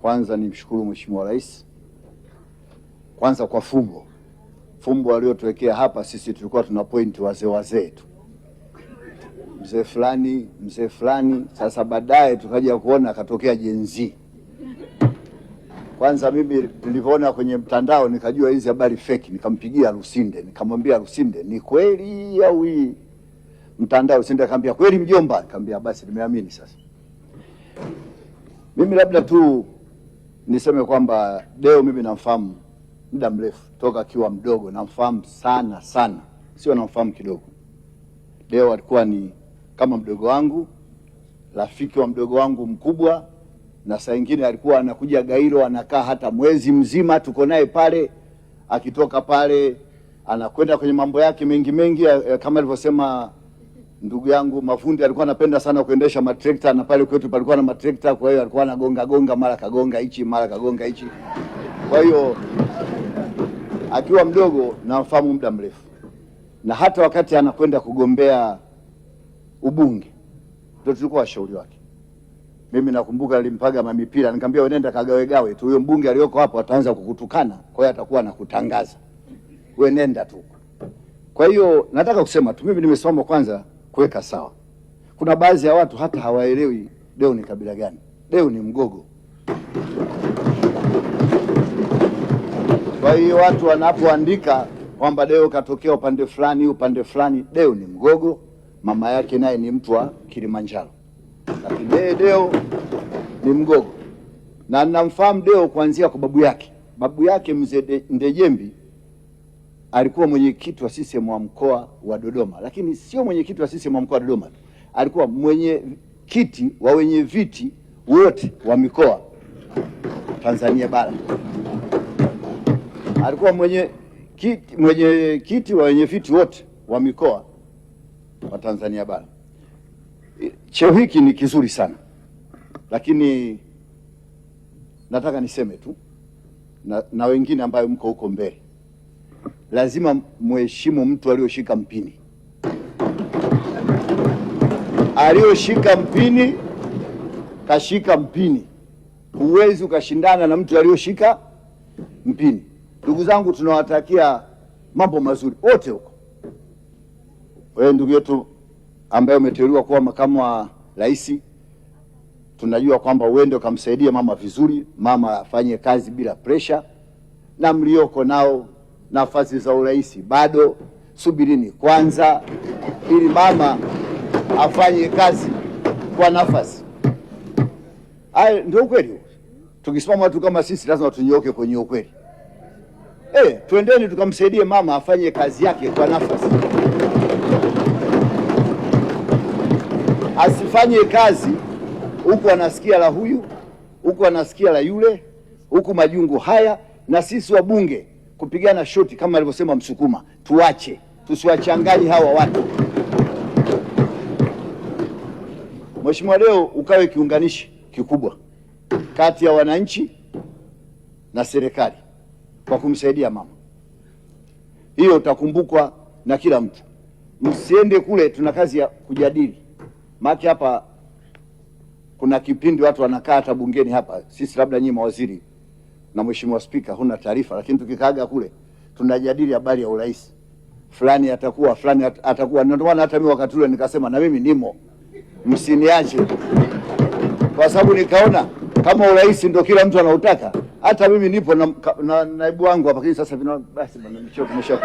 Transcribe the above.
Kwanza nimshukuru Mheshimiwa Rais kwanza kwa fumbo aliyotuwekea hapa. Sisi tulikuwa tuna point wazee tu, mzee fulani. Sasa baadaye tukaja kuona akatokea Gen Z. Kwanza mimi nilivyoona kwenye mtandao nikajua hizi habari fake, nikampigia Lusinde, nikamwambia Lusinde, ni kweli au hii mtandao? Lusinde akamwambia kweli mjomba. Nikamwambia basi nimeamini. Sasa mimi labda tu niseme kwamba Deo mimi namfahamu muda mrefu, toka akiwa mdogo namfahamu sana, sio namfahamu kidogo. Deo alikuwa ni kama mdogo wangu, rafiki wa mdogo wangu mkubwa, na saa nyingine alikuwa anakuja Gairo, anakaa hata mwezi mzima, tuko naye pale. Akitoka pale anakwenda kwenye mambo yake mengi kama alivyosema ndugu yangu Mafundi, alikuwa anapenda sana kuendesha matrekta, na pale kwetu palikuwa na matrekta, kwa hiyo alikuwa anagonga mara kagonga hichi mara kagonga hichi. Kwa hiyo akiwa mdogo namfahamu muda mrefu, na hata wakati anakwenda kugombea ubunge ndio tulikuwa washauri wake. Mimi nakumbuka nilimpaga mamipira, nikamwambia wewe nenda kagawe tu, huyo mbunge aliyoko hapo ataanza kukutukana, kwa hiyo atakuwa anakutangaza, wewe nenda tu. Kwa hiyo nataka kusema tu, mimi nimesoma kwanza kuweka sawa. Kuna baadhi ya watu hata hawaelewi Deo ni kabila gani. Deo ni Mgogo. Kwa hiyo watu wanapoandika kwamba Deo katokea upande fulani, Deo ni Mgogo, mama yake naye ni mtu wa Kilimanjaro, lakini Deo ni Mgogo. Na namfahamu Deo kuanzia kwa babu yake mzee Ndejembi alikuwa mwenyekiti wa CCM wa mkoa wa Dodoma, lakini sio mwenyekiti wa CCM wa mkoa wa Dodoma, alikuwa mwenyekiti wa wenye viti wote wa mikoa Tanzania bara. Alikuwa mwenyekiti wa wenye viti wote wa mikoa wa Tanzania bara. Cheo hiki ni kizuri sana, lakini nataka niseme tu na wengine ambayo mko huko mbele, lazima mheshimu mtu aliyoshika mpini. Aliyoshika mpini kashika mpini, huwezi ukashindana na mtu aliyoshika mpini. Ndugu zangu, tunawatakia mambo mazuri wote huko. Wewe ndugu yetu ambaye umeteuliwa kuwa makamu wa rais, tunajua kwamba uende ukamsaidia mama vizuri, mama afanye kazi bila pressure, na mlioko nao nafasi za urais bado, subirini kwanza ili mama afanye kazi kwa nafasi. Hayo ndio ukweli. Tukisimama watu kama sisi lazima tunyoke kwenye ukweli. Twendeni tukamsaidie mama afanye kazi yake kwa nafasi. Asifanye kazi huku anasikia la huyu, huku anasikia la yule, huku majungu haya, na sisi wabunge kupigana shoti kama alivyosema Msukuma. Tuache, tusiwachanganye hawa watu. Mheshimiwa, leo ukawe kiunganishi kikubwa kati ya wananchi na serikali kwa kumsaidia mama. Hiyo utakumbukwa na kila mtu. Msiende kule, tuna kazi ya kujadili. Maki hapa kuna kipindi watu wanakaa hata bungeni hapa, sisi labda nyinyi mawaziri na Mheshimiwa Spika huna taarifa, lakini tukikaaga kule tunajadili habari ya urais. Fulani atakuwa. Ndio maana hata mimi wakati ule nikasema na mimi nimo, msiniache, kwa sababu nikaona kama urais ndio kila mtu anautaka, hata mimi nipo na naibu wangu hapa. Lakini sasa basi bwana, nimeshakwisha.